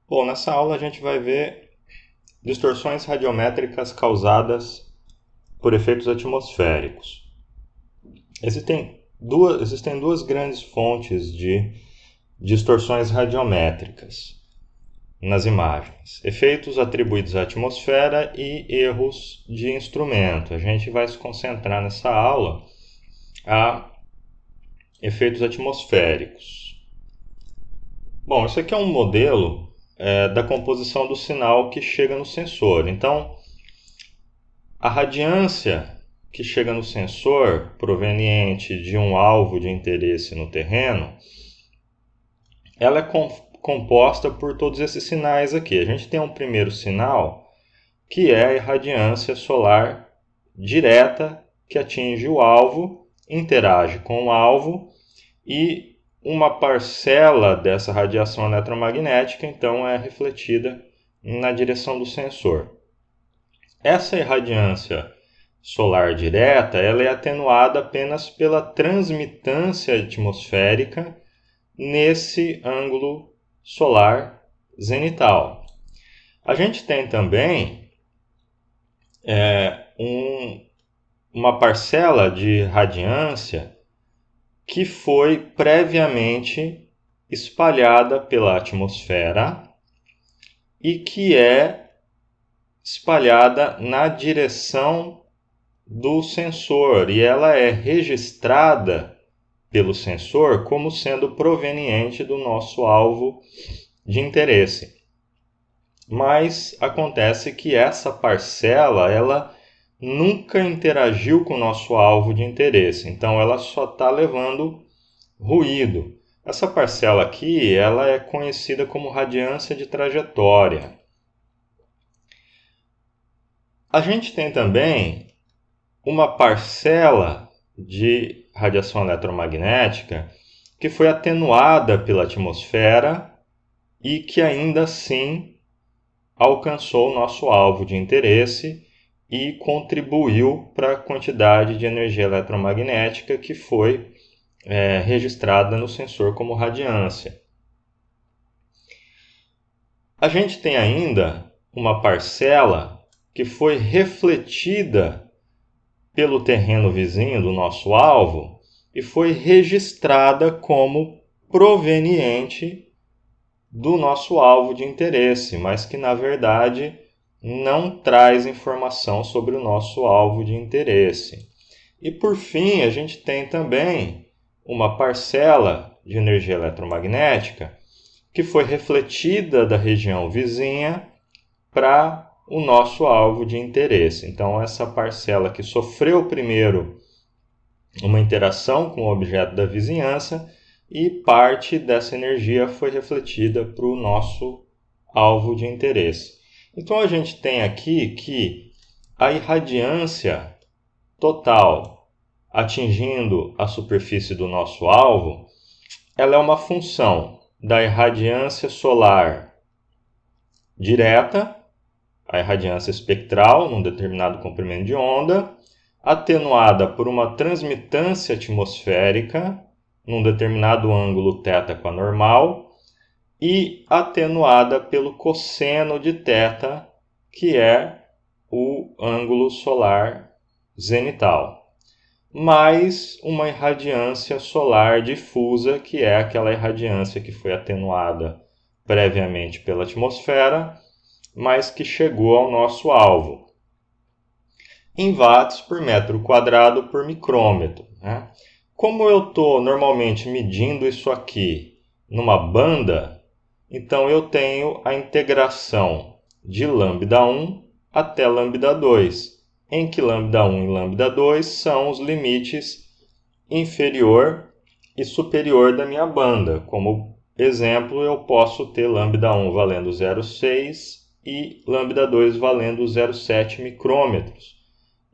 Bom, nessa aula a gente vai ver distorções radiométricas causadas por efeitos atmosféricos. Existem duas grandes fontes de distorções radiométricas nas imagens: efeitos atribuídos à atmosfera e erros de instrumento. A gente vai se concentrar nessa aula a efeitos atmosféricos. Bom, isso aqui é um modelo da composição do sinal que chega no sensor. Então, a radiância que chega no sensor, proveniente de um alvo de interesse no terreno, ela é composta por todos esses sinais aqui. A gente tem um primeiro sinal, que é a irradiância solar direta, que atinge o alvo, interage com o alvo, e uma parcela dessa radiação eletromagnética, então, é refletida na direção do sensor. Essa irradiância solar direta, ela é atenuada apenas pela transmitância atmosférica nesse ângulo solar zenital. A gente tem também uma parcela de radiância que foi previamente espalhada pela atmosfera e que é espalhada na direção do sensor, e ela é registrada pelo sensor como sendo proveniente do nosso alvo de interesse. Mas acontece que essa parcela ela nunca interagiu com o nosso alvo de interesse, então ela só está levando ruído. Essa parcela aqui ela é conhecida como radiância de trajetória. A gente tem também uma parcela de radiação eletromagnética que foi atenuada pela atmosfera e que ainda assim alcançou o nosso alvo de interesse e contribuiu para a quantidade de energia eletromagnética que foi registrada no sensor como radiância. A gente tem ainda uma parcela que foi refletida pelo terreno vizinho do nosso alvo e foi registrada como proveniente do nosso alvo de interesse, mas que na verdade não traz informação sobre o nosso alvo de interesse. E por fim, a gente tem também uma parcela de energia eletromagnética que foi refletida da região vizinha para o nosso alvo de interesse. Então, essa parcela que sofreu primeiro uma interação com o objeto da vizinhança e parte dessa energia foi refletida para o nosso alvo de interesse. Então, a gente tem aqui que a irradiância total atingindo a superfície do nosso alvo, ela é uma função da irradiância solar direta, a irradiância espectral num determinado comprimento de onda, atenuada por uma transmitância atmosférica num determinado ângulo θ com a normal e atenuada pelo cosseno de θ, que é o ângulo solar zenital, mais uma irradiância solar difusa, que é aquela irradiância que foi atenuada previamente pela atmosfera, mas que chegou ao nosso alvo, em watts por metro quadrado por micrômetro. Né? Como eu estou normalmente medindo isso aqui numa banda, então eu tenho a integração de lambda1 até lambda2, em que lambda1 e lambda2 são os limites inferior e superior da minha banda. Como exemplo, eu posso ter lambda1 valendo 0,6 e lambda2 valendo 0,7 micrômetros.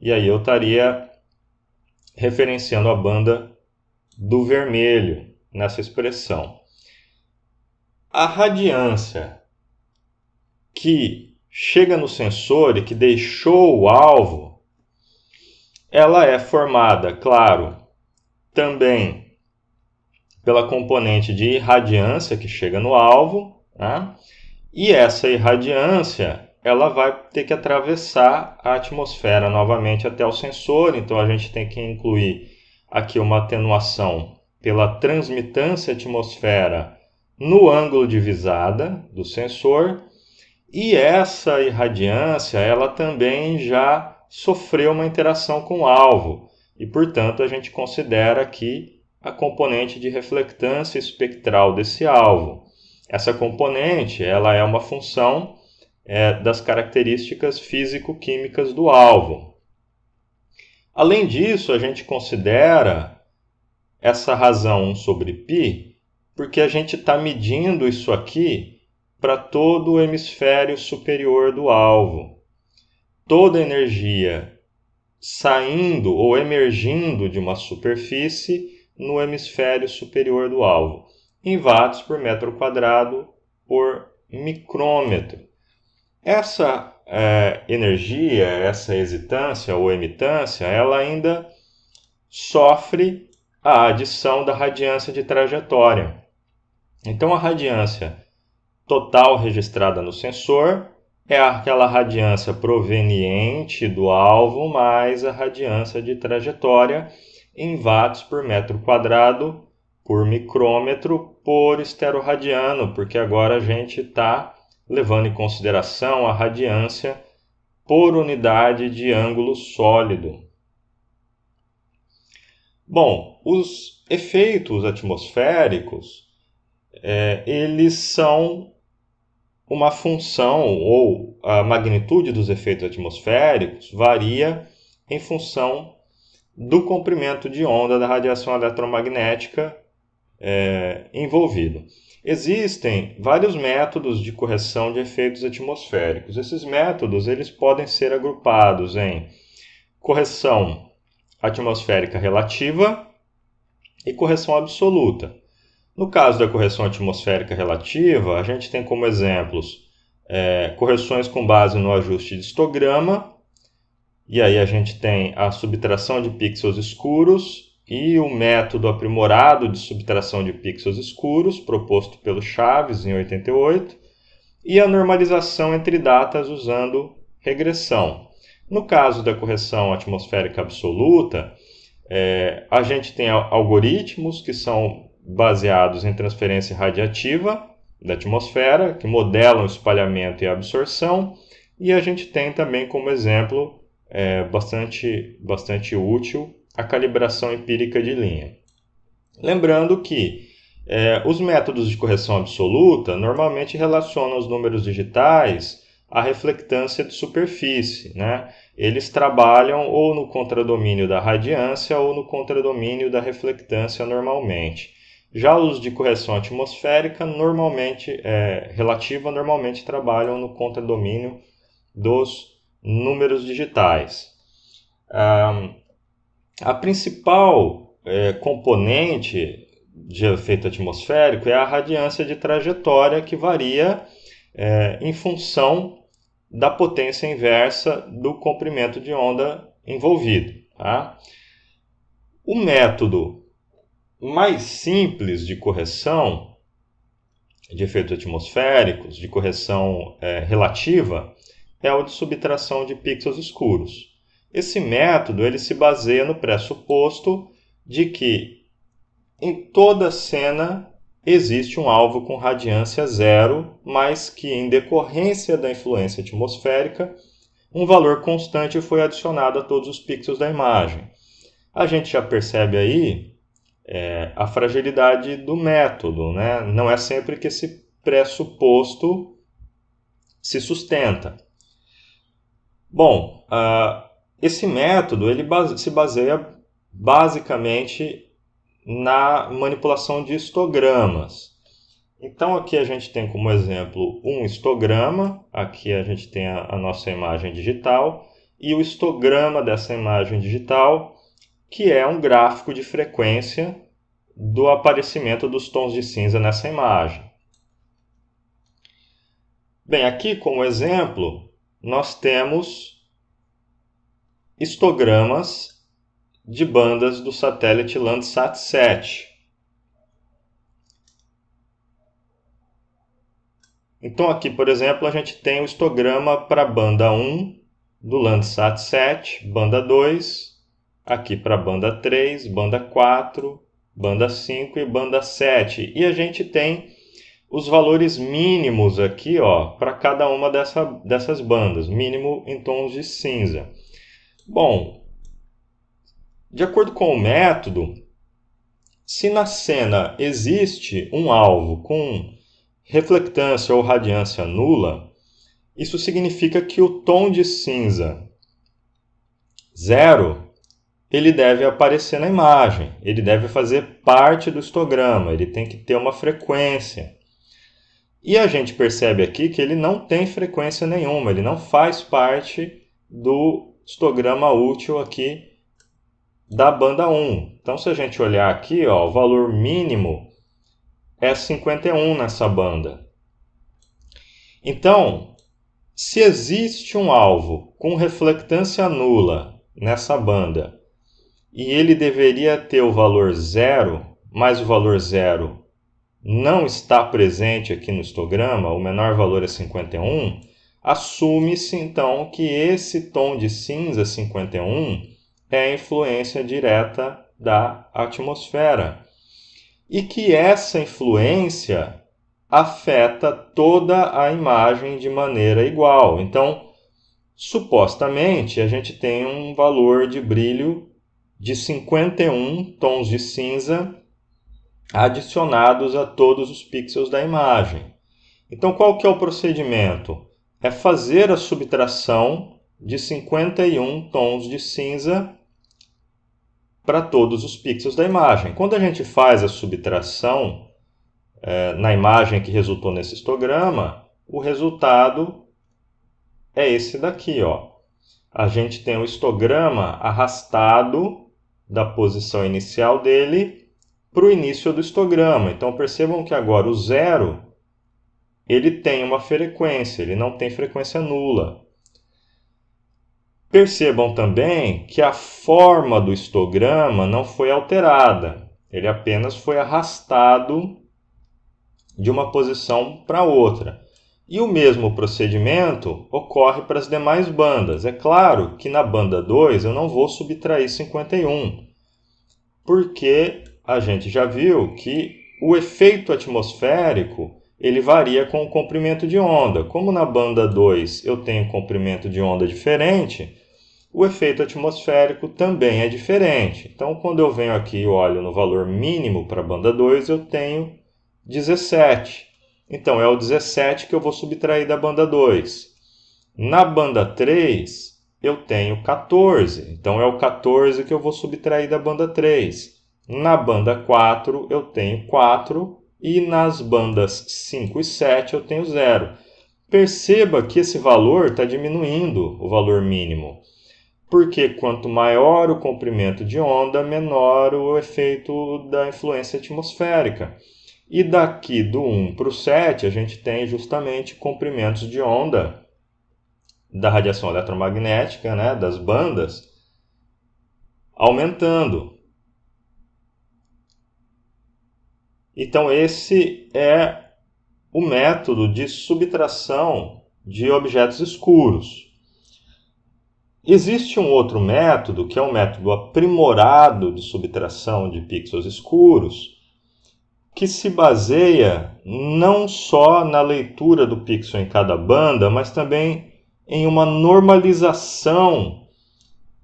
E aí eu estaria referenciando a banda do vermelho nessa expressão. A radiância que chega no sensor e que deixou o alvo, ela é formada, claro, também pela componente de irradiância que chega no alvo, né? E essa irradiância, ela vai ter que atravessar a atmosfera novamente até o sensor, então a gente tem que incluir aqui uma atenuação pela transmitância atmosfera no ângulo de visada do sensor, e essa irradiância, ela também já sofreu uma interação com o alvo, e portanto a gente considera aqui a componente de reflectância espectral desse alvo. Essa componente, ela é uma função das características físico-químicas do alvo. Além disso, a gente considera essa razão 1 sobre π, porque a gente está medindo isso aqui para todo o hemisfério superior do alvo. Toda energia saindo ou emergindo de uma superfície no hemisfério superior do alvo, em watts por metro quadrado por micrômetro. Essa energia, essa hesitância ou emitância, ela ainda sofre a adição da radiância de trajetória. Então, a radiância total registrada no sensor é aquela radiância proveniente do alvo mais a radiância de trajetória em watts por metro quadrado por micrômetro por esteroradiano, porque agora a gente está levando em consideração a radiância por unidade de ângulo sólido. Bom, os efeitos atmosféricos, eles são uma função, ou a magnitude dos efeitos atmosféricos varia em função do comprimento de onda da radiação eletromagnética envolvido. Existem vários métodos de correção de efeitos atmosféricos. Esses métodos eles podem ser agrupados em correção atmosférica relativa e correção absoluta. No caso da correção atmosférica relativa, a gente tem como exemplos correções com base no ajuste de histograma, e aí a gente tem a subtração de pixels escuros e o método aprimorado de subtração de pixels escuros, proposto pelo Chaves em 88, e a normalização entre datas usando regressão. No caso da correção atmosférica absoluta, a gente tem algoritmos que são baseados em transferência radiativa da atmosfera, que modelam o espalhamento e a absorção, e a gente tem também como exemplo bastante útil a calibração empírica de linha. Lembrando que os métodos de correção absoluta normalmente relacionam os números digitais à reflectância de superfície, né? Eles trabalham ou no contradomínio da radiância ou no contradomínio da reflectância normalmente. Já os de correção atmosférica relativa normalmente trabalham no contradomínio dos números digitais. A principal componente de efeito atmosférico é a radiância de trajetória, que varia em função da potência inversa do comprimento de onda envolvido. Tá? O método mais simples de correção de efeitos atmosféricos, de correção relativa, é o de subtração de pixels escuros. Esse método ele se baseia no pressuposto de que em toda cena existe um alvo com radiância zero, mas que em decorrência da influência atmosférica, um valor constante foi adicionado a todos os pixels da imagem. A gente já percebe aí a fragilidade do método, né? Não é sempre que esse pressuposto se sustenta. Bom, esse método ele se baseia basicamente na manipulação de histogramas. Então aqui a gente tem como exemplo um histograma, aqui a gente tem a nossa imagem digital, e o histograma dessa imagem digital, que é um gráfico de frequência do aparecimento dos tons de cinza nessa imagem. Bem, aqui como exemplo, nós temos histogramas de bandas do satélite Landsat 7. Então aqui, por exemplo, a gente tem o histograma para a banda 1 do Landsat 7, banda 2, aqui para a banda 3, banda 4, banda 5 e banda 7. E a gente tem os valores mínimos aqui, para cada uma dessas bandas, mínimo em tons de cinza. Bom, de acordo com o método, se na cena existe um alvo com reflectância ou radiância nula, isso significa que o tom de cinza 0 ele deve aparecer na imagem, ele deve fazer parte do histograma, ele tem que ter uma frequência. E a gente percebe aqui que ele não tem frequência nenhuma, ele não faz parte do histograma útil aqui da banda 1. Então, se a gente olhar aqui, o valor mínimo é 51 nessa banda. Então, se existe um alvo com reflectância nula nessa banda e ele deveria ter o valor 0, mas o valor 0 não está presente aqui no histograma, o menor valor é 51, assume-se então que esse tom de cinza 51 é a influência direta da atmosfera e que essa influência afeta toda a imagem de maneira igual. Então, supostamente, a gente tem um valor de brilho de 51 tons de cinza adicionados a todos os pixels da imagem. Então, qual que é o procedimento? É fazer a subtração de 51 tons de cinza para todos os pixels da imagem. Quando a gente faz a subtração na imagem que resultou nesse histograma, o resultado é esse daqui. A gente tem o histograma arrastado da posição inicial dele para o início do histograma. Então percebam que agora o 0 ele tem uma frequência, ele não tem frequência nula. Percebam também que a forma do histograma não foi alterada, ele apenas foi arrastado de uma posição para outra. E o mesmo procedimento ocorre para as demais bandas. É claro que na banda 2 eu não vou subtrair 51, porque a gente já viu que o efeito atmosférico ele varia com o comprimento de onda. Como na banda 2 eu tenho comprimento de onda diferente, o efeito atmosférico também é diferente. Então, quando eu venho aqui e olho no valor mínimo para a banda 2, eu tenho 17. Então, é o 17 que eu vou subtrair da banda 2. Na banda 3, eu tenho 14. Então, é o 14 que eu vou subtrair da banda 3. Na banda 4, eu tenho 4. E nas bandas 5 e 7, eu tenho 0. Perceba que esse valor está diminuindo, o valor mínimo. Porque quanto maior o comprimento de onda, menor o efeito da influência atmosférica. E daqui do 1 para o 7, a gente tem justamente comprimentos de onda da radiação eletromagnética, das bandas, aumentando. Então, esse é o método de subtração de objetos escuros. Existe um outro método, que é um método aprimorado de subtração de pixels escuros, que se baseia não só na leitura do pixel em cada banda, mas também em uma normalização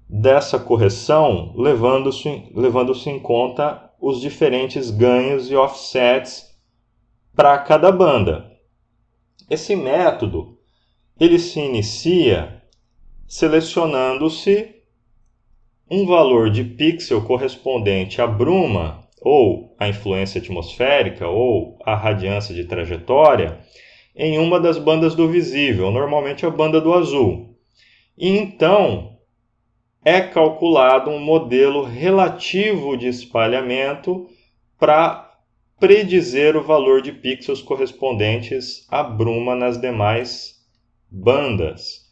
dessa correção, levando-se em conta os diferentes ganhos e offsets para cada banda. Esse método ele se inicia selecionando-se um valor de pixel correspondente à bruma, ou à influência atmosférica, ou à radiância de trajetória, em uma das bandas do visível, normalmente a banda do azul. E então é calculado um modelo relativo de espalhamento para predizer o valor de pixels correspondentes à bruma nas demais bandas.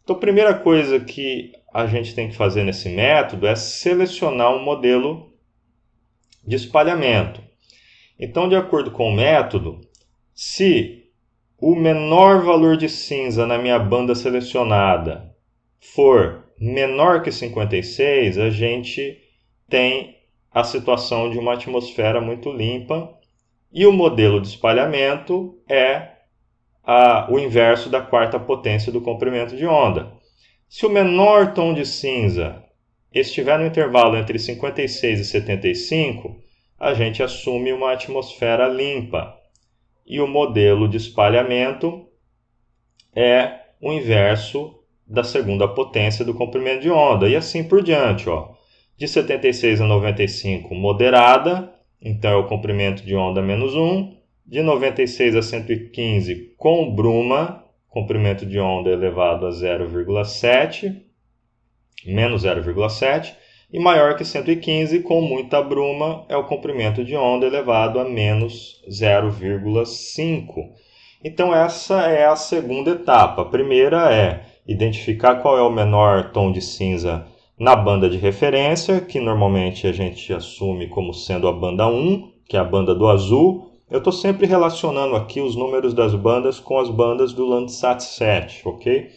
Então, a primeira coisa que a gente tem que fazer nesse método é selecionar um modelo de espalhamento. Então, de acordo com o método, se o menor valor de cinza na minha banda selecionada for menor que 56, a gente tem a situação de uma atmosfera muito limpa, e o modelo de espalhamento é o inverso da quarta potência do comprimento de onda. Se o menor tom de cinza estiver no intervalo entre 56 e 75, a gente assume uma atmosfera limpa. E o modelo de espalhamento é o inverso da segunda potência do comprimento de onda. E assim por diante. De 76 a 95, moderada, então é o comprimento de onda menos 1. De 96 a 115, com bruma, comprimento de onda elevado a 0,7, menos 0,7. E maior que 115, com muita bruma, é o comprimento de onda elevado a menos 0,5. Então essa é a segunda etapa. A primeira é identificar qual é o menor tom de cinza na banda de referência, que normalmente a gente assume como sendo a banda 1, que é a banda do azul. Eu estou sempre relacionando aqui os números das bandas com as bandas do Landsat 7, ok?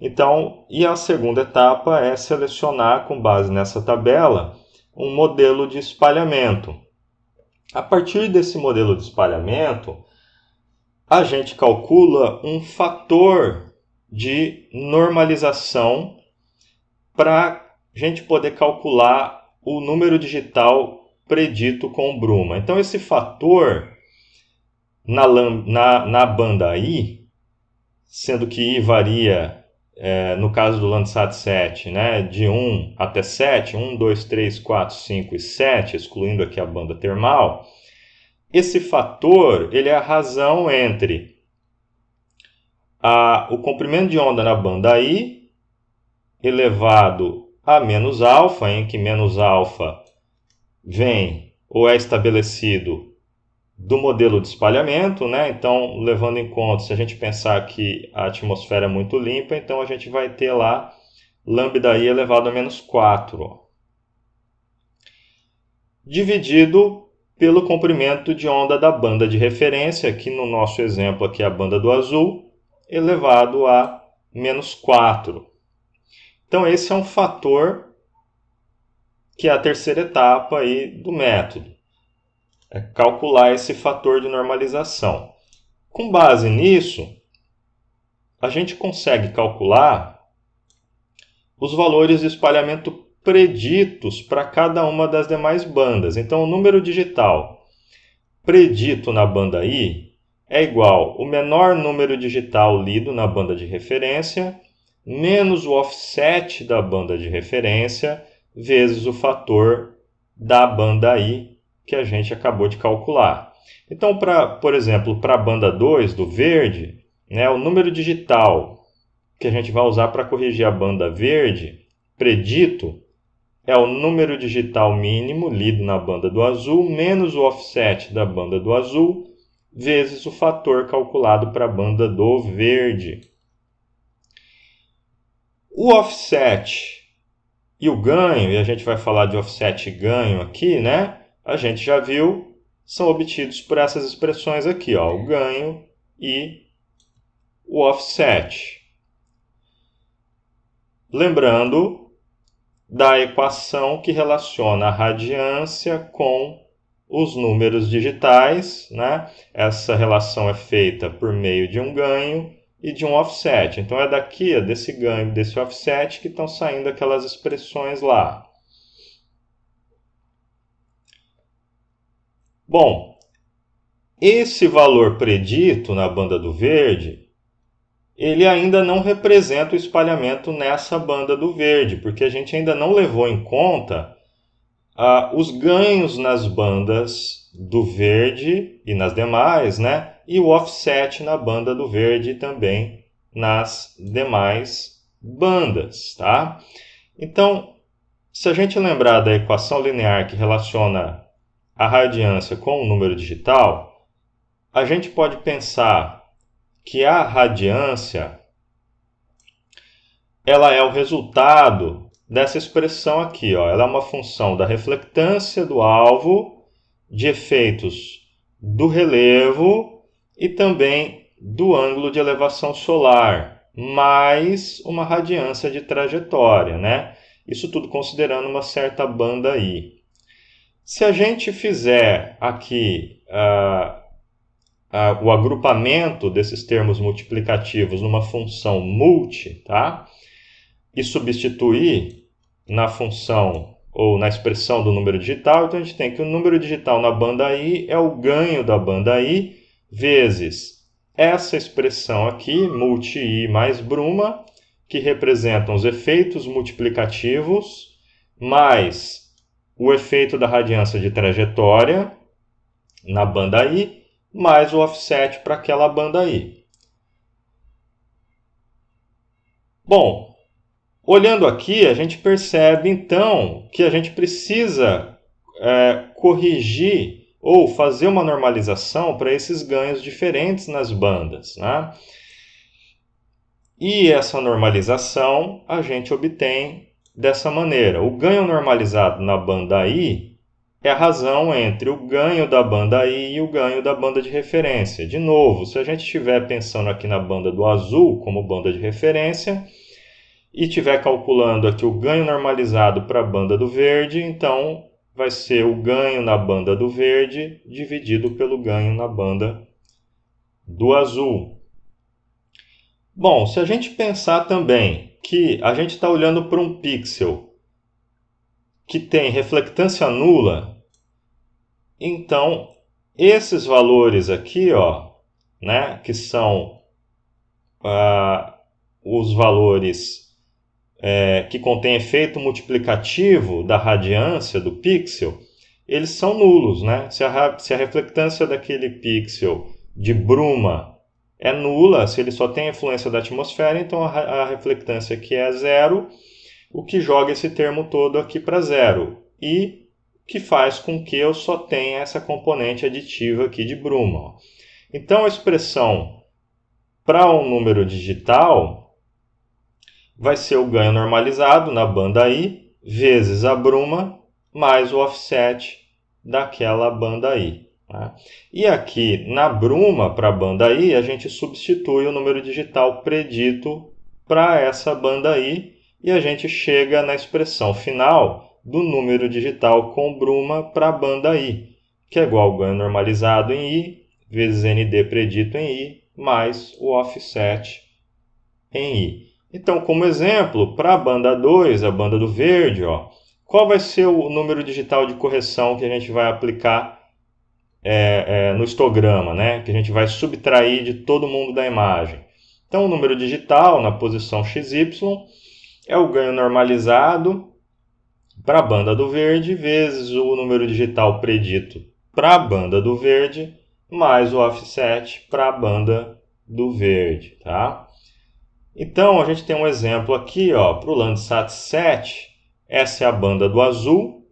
Então, e a segunda etapa é selecionar, com base nessa tabela, um modelo de espalhamento. A partir desse modelo de espalhamento, a gente calcula um fator de normalização para a gente poder calcular o número digital predito com bruma. Então, esse fator na banda I, sendo que I varia, no caso do Landsat 7, né, de 1 até 7, 1, 2, 3, 4, 5 e 7, excluindo aqui a banda termal, esse fator ele é a razão entre o comprimento de onda na banda I elevado a menos alfa, em que menos alfa vem ou é estabelecido do modelo de espalhamento, né? Então, levando em conta, se a gente pensar que a atmosfera é muito limpa, então a gente vai ter lá lambda I elevado a menos 4, dividido pelo comprimento de onda da banda de referência, aqui no nosso exemplo aqui a banda do azul, elevado a menos 4. Então, esse é um fator que é a terceira etapa aí do método. É calcular esse fator de normalização. Com base nisso, a gente consegue calcular os valores de espalhamento preditos para cada uma das demais bandas. Então, o número digital predito na banda I é igual ao menor número digital lido na banda de referência menos o offset da banda de referência vezes o fator da banda I que a gente acabou de calcular. Então, por exemplo, para a banda 2 do verde, né, o número digital que a gente vai usar para corrigir a banda verde, predito, é o número digital mínimo lido na banda do azul menos o offset da banda do azul vezes o fator calculado para a banda do verde. O offset e o ganho, e a gente vai falar de offset e ganho aqui, né? A gente já viu, são obtidos por essas expressões aqui, ó, o ganho e o offset. Lembrando da equação que relaciona a radiância com os números digitais, né? Essa relação é feita por meio de um ganho e de um offset. Então, é daqui, desse ganho e desse offset, que estão saindo aquelas expressões lá. Bom, esse valor predito na banda do verde, ele ainda não representa o espalhamento nessa banda do verde, porque a gente ainda não levou em conta os ganhos nas bandas do verde e nas demais, né? E o offset na banda do verde e também nas demais bandas, tá? Então, se a gente lembrar da equação linear que relaciona a radiância com o número digital, a gente pode pensar que a radiância ela é o resultado dessa expressão aqui, ó. Ela é uma função da reflectância do alvo, de efeitos do relevo e também do ângulo de elevação solar, mais uma radiância de trajetória, né? Isso tudo considerando uma certa banda I. Se a gente fizer aqui o agrupamento desses termos multiplicativos numa função multi, tá? E substituir na função ou na expressão do número digital, então a gente tem que o número digital na banda I é o ganho da banda I vezes essa expressão aqui, multi-I mais bruma, que representam os efeitos multiplicativos, mais o efeito da radiância de trajetória na banda I, mais o offset para aquela banda I. Bom, olhando aqui, a gente percebe então que a gente precisa corrigir ou fazer uma normalização para esses ganhos diferentes nas bandas, né? E essa normalização a gente obtém dessa maneira. O ganho normalizado na banda I é a razão entre o ganho da banda I e o ganho da banda de referência. De novo, se a gente estiver pensando aqui na banda do azul como banda de referência e estiver calculando aqui o ganho normalizado para a banda do verde, então vai ser o ganho na banda do verde dividido pelo ganho na banda do azul. Bom, se a gente pensar também que a gente está olhando para um pixel que tem reflectância nula, então esses valores aqui, ó, né, que são os valores que contêm efeito multiplicativo da radiância do pixel, eles são nulos, né? Se a reflectância daquele pixel de bruma é nula, se ele só tem influência da atmosfera, então a reflectância aqui é zero, o que joga esse termo todo aqui para zero, e que faz com que eu só tenha essa componente aditiva aqui de bruma. Então a expressão para um número digital vai ser o ganho normalizado na banda I vezes a bruma mais o offset daquela banda I. Tá? E aqui na bruma para a banda I, a gente substitui o número digital predito para essa banda I e a gente chega na expressão final do número digital com bruma para a banda I, que é igual ao ganho normalizado em I vezes ND predito em I mais o offset em I. Então, como exemplo, para a banda 2, a banda do verde, ó, qual vai ser o número digital de correção que a gente vai aplicar no histograma, né? Que a gente vai subtrair de todo mundo da imagem. Então, o número digital na posição XY é o ganho normalizado para a banda do verde vezes o número digital predito para a banda do verde mais o offset para a banda do verde, tá? Então, a gente tem um exemplo aqui para o Landsat 7. Essa é a banda do azul.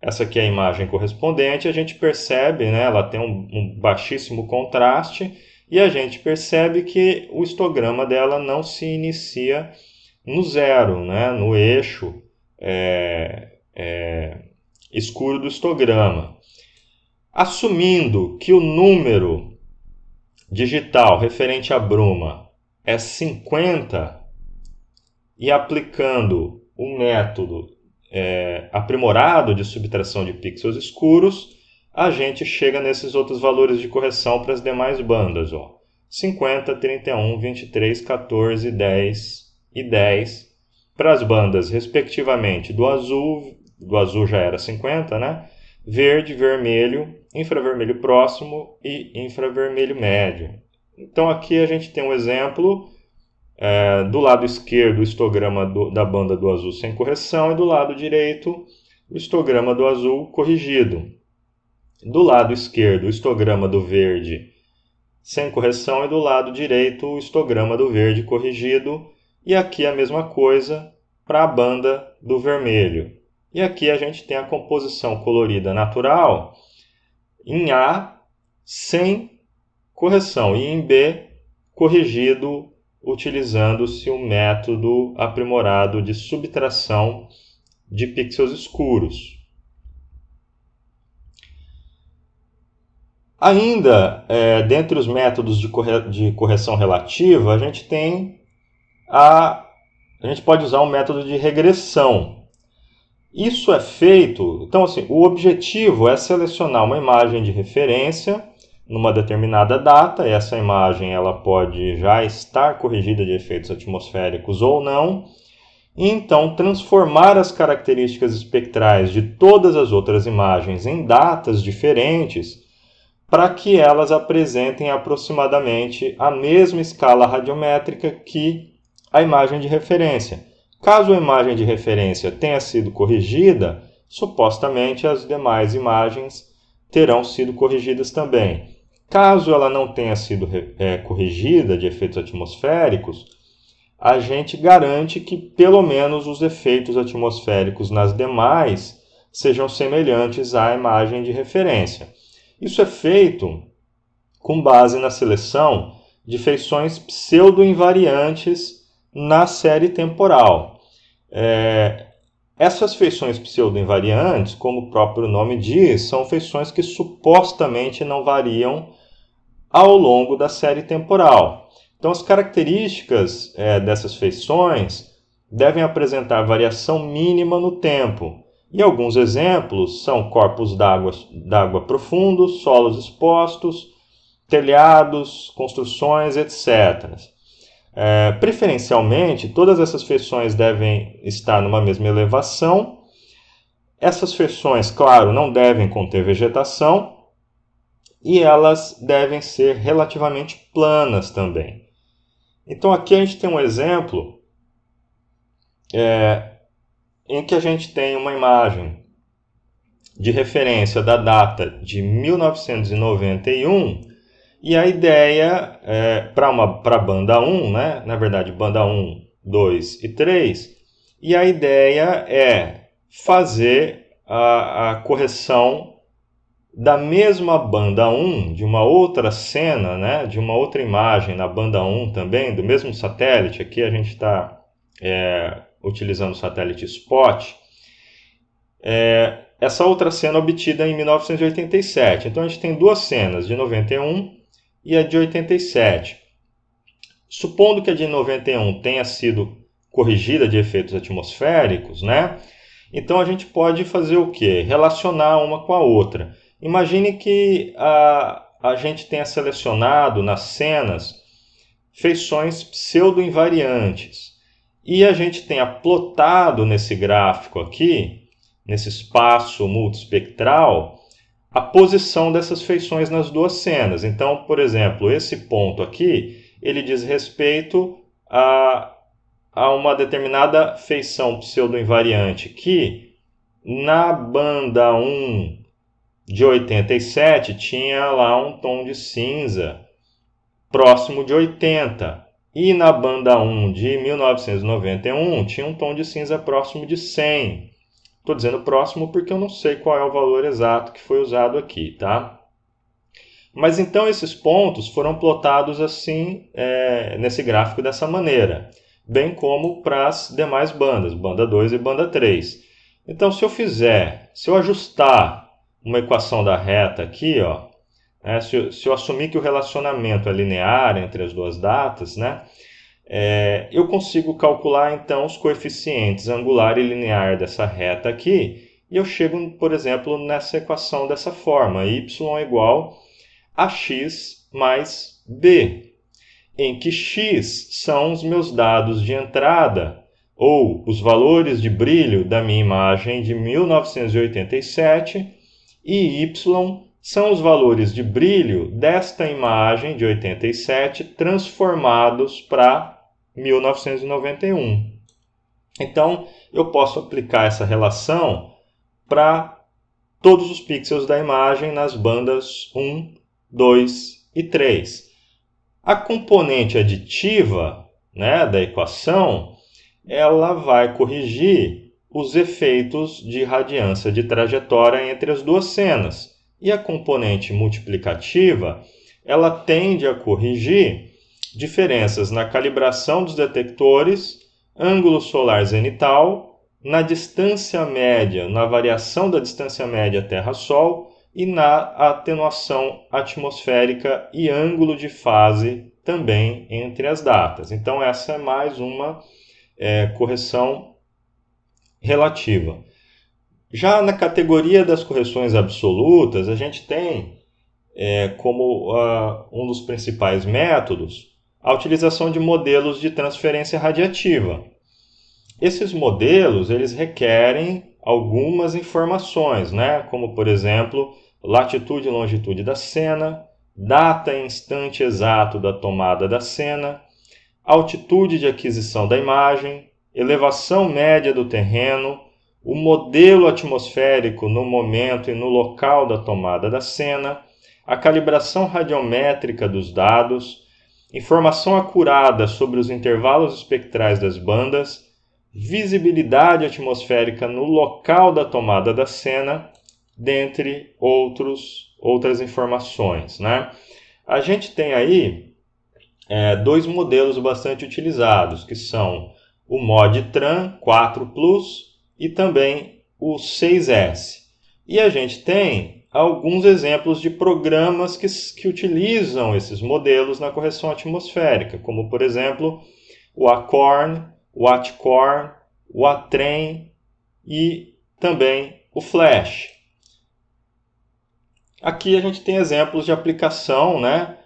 Essa aqui é a imagem correspondente. A gente percebe, né, ela tem um baixíssimo contraste. E a gente percebe que o histograma dela não se inicia no zero, né, no eixo escuro do histograma. Assumindo que o número digital referente à bruma é 50 e aplicando o método aprimorado de subtração de pixels escuros, a gente chega nesses outros valores de correção para as demais bandas. 50, 31, 23, 14, 10 e 10 para as bandas, respectivamente, do azul já era 50, né? Verde, vermelho, infravermelho próximo e infravermelho médio. Então aqui a gente tem um exemplo do lado esquerdo o histograma da banda do azul sem correção e do lado direito o histograma do azul corrigido. Do lado esquerdo o histograma do verde sem correção e do lado direito o histograma do verde corrigido. E aqui a mesma coisa para a banda do vermelho. E aqui a gente tem a composição colorida natural em A sem correção e em B corrigido utilizando-se o método aprimorado de subtração de pixels escuros. Ainda, dentre os métodos de correção relativa, a gente pode usar um método de regressão. Isso é feito, então assim, o objetivo é selecionar uma imagem de referência numa determinada data. Essa imagem ela pode já estar corrigida de efeitos atmosféricos ou não, e então transformar as características espectrais de todas as outras imagens em datas diferentes para que elas apresentem aproximadamente a mesma escala radiométrica que a imagem de referência. Caso a imagem de referência tenha sido corrigida, supostamente as demais imagens terão sido corrigidas também. Caso ela não tenha sido corrigida de efeitos atmosféricos, a gente garante que pelo menos os efeitos atmosféricos nas demais sejam semelhantes à imagem de referência. Isso é feito com base na seleção de feições pseudo-invariantes na série temporal. Essas feições pseudo-invariantes, como o próprio nome diz, são feições que supostamente não variam ao longo da série temporal. Então, as características dessas feições devem apresentar variação mínima no tempo. E alguns exemplos são corpos d'água profundos, solos expostos, telhados, construções, etc. Preferencialmente, todas essas feições devem estar numa mesma elevação. Essas feições, claro, não devem conter vegetação e elas devem ser relativamente planas também. Então aqui a gente tem um exemplo em que a gente tem uma imagem de referência da data de 1991 e a ideia para a banda 1, né? Na verdade banda 1, 2 e 3, e a ideia é fazer a correção da mesma banda 1, de uma outra cena, né, de uma outra imagem na banda 1 também, do mesmo satélite. Aqui a gente está utilizando o satélite SPOT. Essa outra cena obtida em 1987. Então a gente tem duas cenas, de 91 e a de 87. Supondo que a de 91 tenha sido corrigida de efeitos atmosféricos, né, então a gente pode fazer o quê? Relacionar uma com a outra. Imagine que a gente tenha selecionado nas cenas feições pseudo-invariantes e a gente tenha plotado nesse gráfico aqui, nesse espaço multiespectral, a posição dessas feições nas duas cenas. Então, por exemplo, esse ponto aqui, ele diz respeito a uma determinada feição pseudo-invariante que na banda 1 de 87 tinha lá um tom de cinza próximo de 80. E na banda 1 de 1991 tinha um tom de cinza próximo de 100. Estou dizendo próximo porque eu não sei qual é o valor exato que foi usado aqui, tá? Mas então esses pontos foram plotados assim, nesse gráfico dessa maneira, bem como para as demais bandas, banda 2 e banda 3. Então se eu ajustar uma equação da reta aqui, ó, se eu assumir que o relacionamento é linear entre as duas datas, né, eu consigo calcular então os coeficientes angular e linear dessa reta aqui, e eu chego, por exemplo, nessa equação dessa forma, y igual a x mais b, em que x são os meus dados de entrada, ou os valores de brilho da minha imagem de 1987, e y são os valores de brilho desta imagem de 87 transformados para 1991. Então, eu posso aplicar essa relação para todos os pixels da imagem nas bandas 1, 2 e 3. A componente aditiva, né, da equação, ela vai corrigir os efeitos de radiância de trajetória entre as duas cenas. E a componente multiplicativa, ela tende a corrigir diferenças na calibração dos detectores, ângulo solar zenital, na distância média, na variação da distância média Terra-Sol e na atenuação atmosférica e ângulo de fase também entre as datas. Então essa é mais uma correção relativa. Já na categoria das correções absolutas, a gente tem como um dos principais métodos a utilização de modelos de transferência radiativa. Esses modelos eles requerem algumas informações, né? Como, por exemplo, latitude e longitude da cena, data e instante exato da tomada da cena, altitude de aquisição da imagem, elevação média do terreno, o modelo atmosférico no momento e no local da tomada da cena, a calibração radiométrica dos dados, informação acurada sobre os intervalos espectrais das bandas, visibilidade atmosférica no local da tomada da cena, dentre outras informações, né? A gente tem aí dois modelos bastante utilizados, que são o MODTran 4 Plus e também o 6S. E a gente tem alguns exemplos de programas que utilizam esses modelos na correção atmosférica, como, por exemplo, o Acorn, o Atcorn, o Atrem e também o Flash. Aqui a gente tem exemplos de aplicação, né?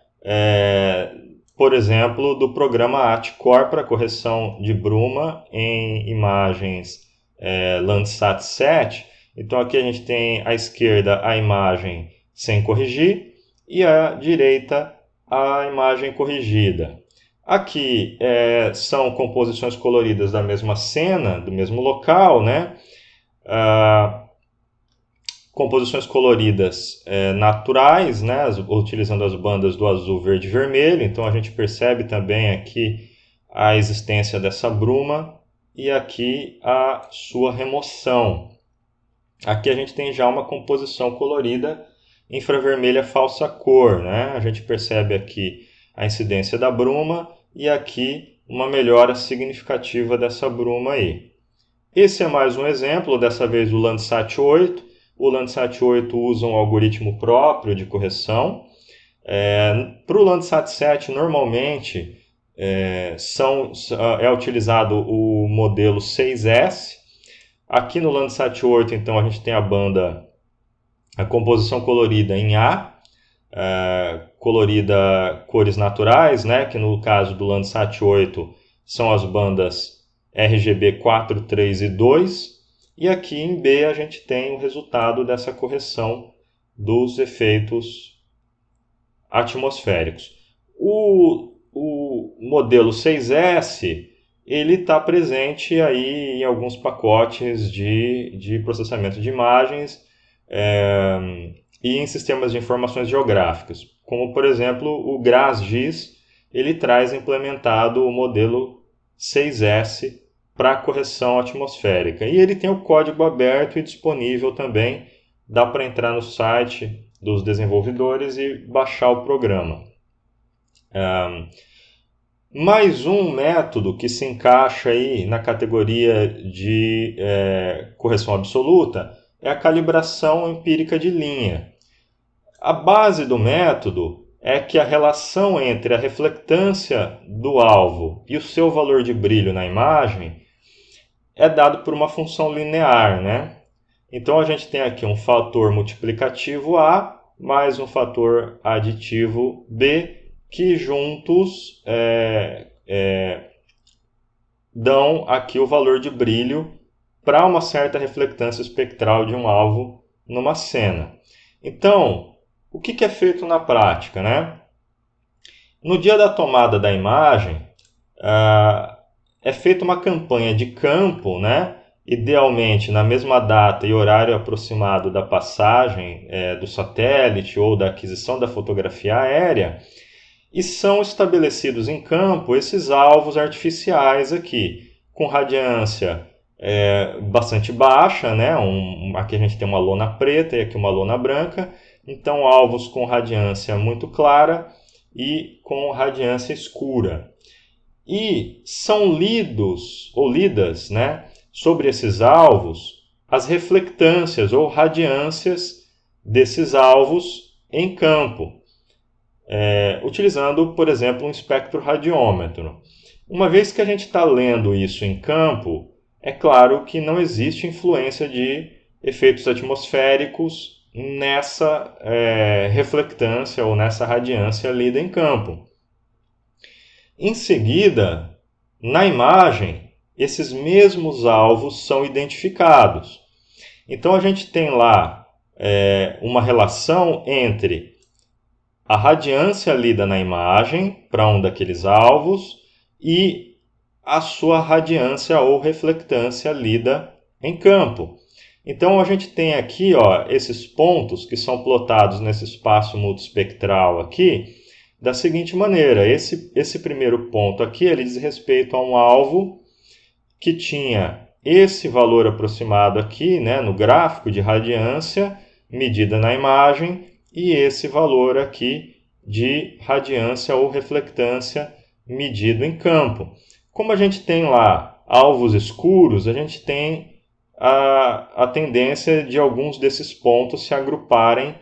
Por exemplo, do programa Atcor para correção de bruma em imagens Landsat 7. Então aqui a gente tem à esquerda a imagem sem corrigir e à direita a imagem corrigida. Aqui são composições coloridas da mesma cena, do mesmo local, né? Composições coloridas naturais, né? Utilizando as bandas do azul, verde e vermelho. Então a gente percebe também aqui a existência dessa bruma e aqui a sua remoção. Aqui a gente tem já uma composição colorida infravermelha falsa cor, né? A gente percebe aqui a incidência da bruma e aqui uma melhora significativa dessa bruma aí. Esse é mais um exemplo, dessa vez do Landsat 8. O Landsat 8 usa um algoritmo próprio de correção. Para o Landsat 7, normalmente, é utilizado o modelo 6S. Aqui no Landsat 8, então, a gente tem a composição colorida em A, colorida cores naturais, né, que no caso do Landsat 8 são as bandas RGB 4, 3 e 2. E aqui em B a gente tem o resultado dessa correção dos efeitos atmosféricos. O modelo 6S ele está presente aí em alguns pacotes de processamento de imagens e em sistemas de informações geográficas, como por exemplo o GRASGIS, ele traz implementado o modelo 6S para correção atmosférica. E ele tem o código aberto e disponível também, dá para entrar no site dos desenvolvedores e baixar o programa. Mais um método que se encaixa aí na categoria de correção absoluta é a calibração empírica de linha. A base do método é que a relação entre a reflectância do alvo e o seu valor de brilho na imagem é dado por uma função linear, né? Então a gente tem aqui um fator multiplicativo A mais um fator aditivo B, que juntos dão aqui o valor de brilho para uma certa reflectância espectral de um alvo numa cena. Então, o que é feito na prática, né? No dia da tomada da imagem, é feita uma campanha de campo, né? Idealmente na mesma data e horário aproximado da passagem do satélite ou da aquisição da fotografia aérea, e são estabelecidos em campo esses alvos artificiais aqui, com radiância bastante baixa, né? Aqui a gente tem uma lona preta e aqui uma lona branca, então alvos com radiância muito clara e com radiância escura. E são lidos ou lidas, né, sobre esses alvos as reflectâncias ou radiâncias desses alvos em campo, utilizando, por exemplo, um espectroradiômetro. Uma vez que a gente está lendo isso em campo, é claro que não existe influência de efeitos atmosféricos nessa reflectância ou nessa radiância lida em campo. Em seguida, na imagem, esses mesmos alvos são identificados. Então a gente tem lá uma relação entre a radiância lida na imagem para um daqueles alvos e a sua radiância ou reflectância lida em campo. Então a gente tem aqui esses pontos que são plotados nesse espaço multiespectral aqui, da seguinte maneira. Esse primeiro ponto aqui ele diz respeito a um alvo que tinha esse valor aproximado aqui, né, no gráfico de radiância medida na imagem, e esse valor aqui de radiância ou reflectância medido em campo. Como a gente tem lá alvos escuros, a gente tem a tendência de alguns desses pontos se agruparem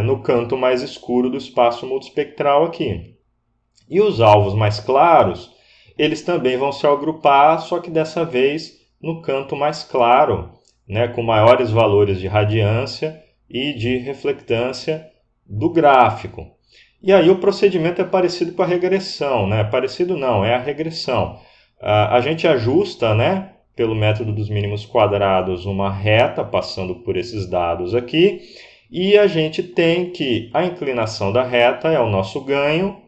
no canto mais escuro do espaço multiespectral aqui. E os alvos mais claros, eles também vão se agrupar, só que dessa vez no canto mais claro, né, com maiores valores de radiância e de reflectância do gráfico. E aí o procedimento é parecido com a regressão, né? Parecido não, é a regressão. A gente ajusta, né, pelo método dos mínimos quadrados, uma reta passando por esses dados aqui, e a gente tem que a inclinação da reta é o nosso ganho,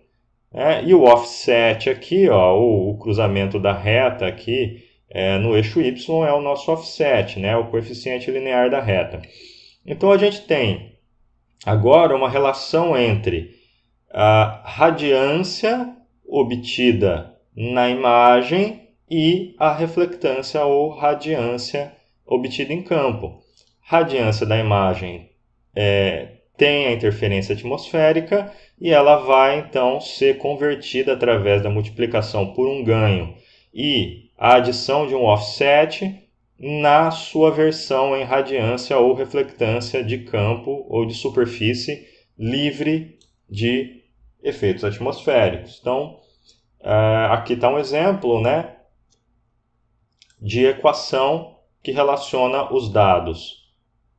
e o offset aqui, o cruzamento da reta aqui no eixo y é o nosso offset, né, o coeficiente linear da reta. Então a gente tem agora uma relação entre a radiância obtida na imagem e a reflectância ou radiância obtida em campo. Radiância da imagem tem a interferência atmosférica e ela vai então ser convertida através da multiplicação por um ganho e a adição de um offset na sua versão em radiância ou reflectância de campo ou de superfície livre de efeitos atmosféricos. Então, aqui está um exemplo, né, de equação que relaciona os dados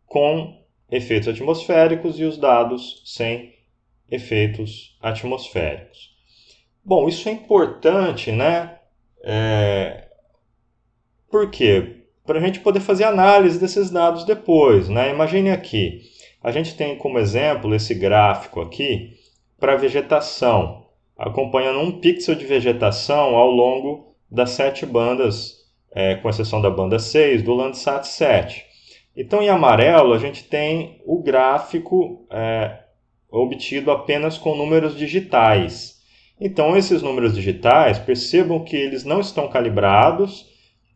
com efeitos atmosféricos e os dados sem efeitos atmosféricos. Bom, isso é importante, né? Por quê? Para a gente poder fazer análise desses dados depois, né? Imagine aqui, a gente tem como exemplo esse gráfico aqui para vegetação, acompanhando um pixel de vegetação ao longo das 7 bandas, com exceção da banda 6, do Landsat 7. Então, em amarelo, a gente tem o gráfico obtido apenas com números digitais. Então, esses números digitais, percebam que eles não estão calibrados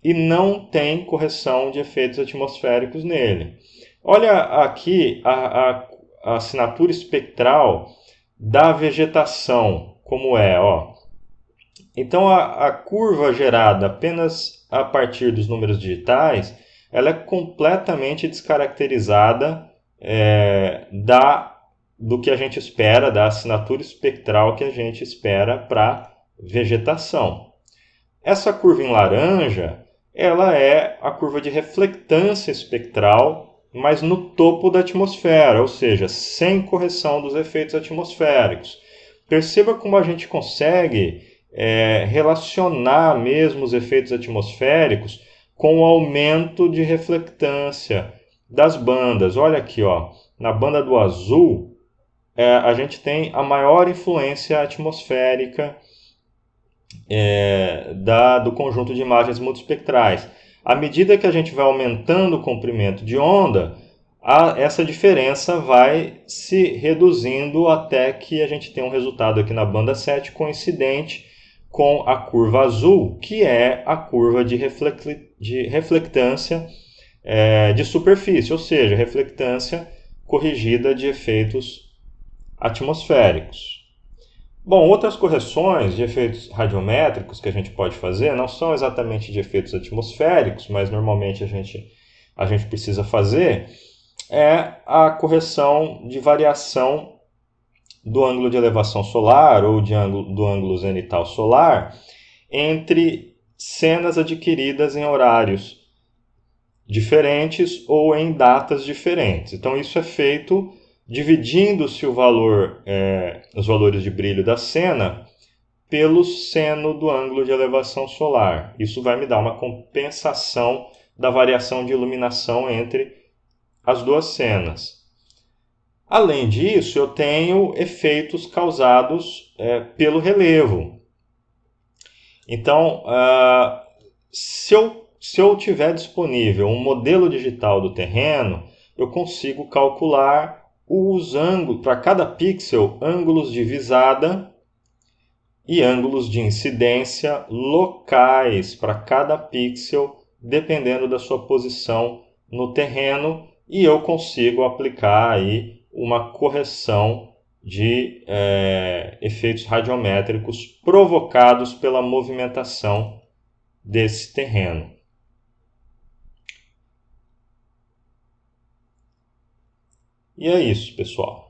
e não tem correção de efeitos atmosféricos nele. Olha aqui a assinatura espectral da vegetação, como é. Então, a curva gerada apenas a partir dos números digitais, ela é completamente descaracterizada do que a gente espera, da assinatura espectral que a gente espera para vegetação. Essa curva em laranja, ela é a curva de reflectância espectral, mas no topo da atmosfera, ou seja, sem correção dos efeitos atmosféricos. Perceba como a gente consegue relacionar mesmo os efeitos atmosféricos com o aumento de reflectância das bandas. Olha aqui, na banda do azul, a gente tem a maior influência atmosférica do conjunto de imagens multiespectrais. À medida que a gente vai aumentando o comprimento de onda, essa diferença vai se reduzindo até que a gente tenha um resultado aqui na banda 7 coincidente com a curva azul, que é a curva de reflectância de superfície, ou seja, reflectância corrigida de efeitos atmosféricos. Bom, outras correções de efeitos radiométricos que a gente pode fazer não são exatamente de efeitos atmosféricos, mas normalmente a gente precisa fazer, é a correção de variação do ângulo de elevação solar ou do ângulo zenital solar entre cenas adquiridas em horários diferentes ou em datas diferentes. Então isso é feito dividindo-se os valores de brilho da cena pelo seno do ângulo de elevação solar. Isso vai me dar uma compensação da variação de iluminação entre as duas cenas. Além disso, eu tenho efeitos causados pelo relevo. Então, se eu tiver disponível um modelo digital do terreno, eu consigo calcular os ângulos, para cada pixel, ângulos de visada e ângulos de incidência locais para cada pixel, dependendo da sua posição no terreno, e eu consigo aplicar aí uma correção de efeitos radiométricos provocados pela movimentação desse terreno. E é isso, pessoal.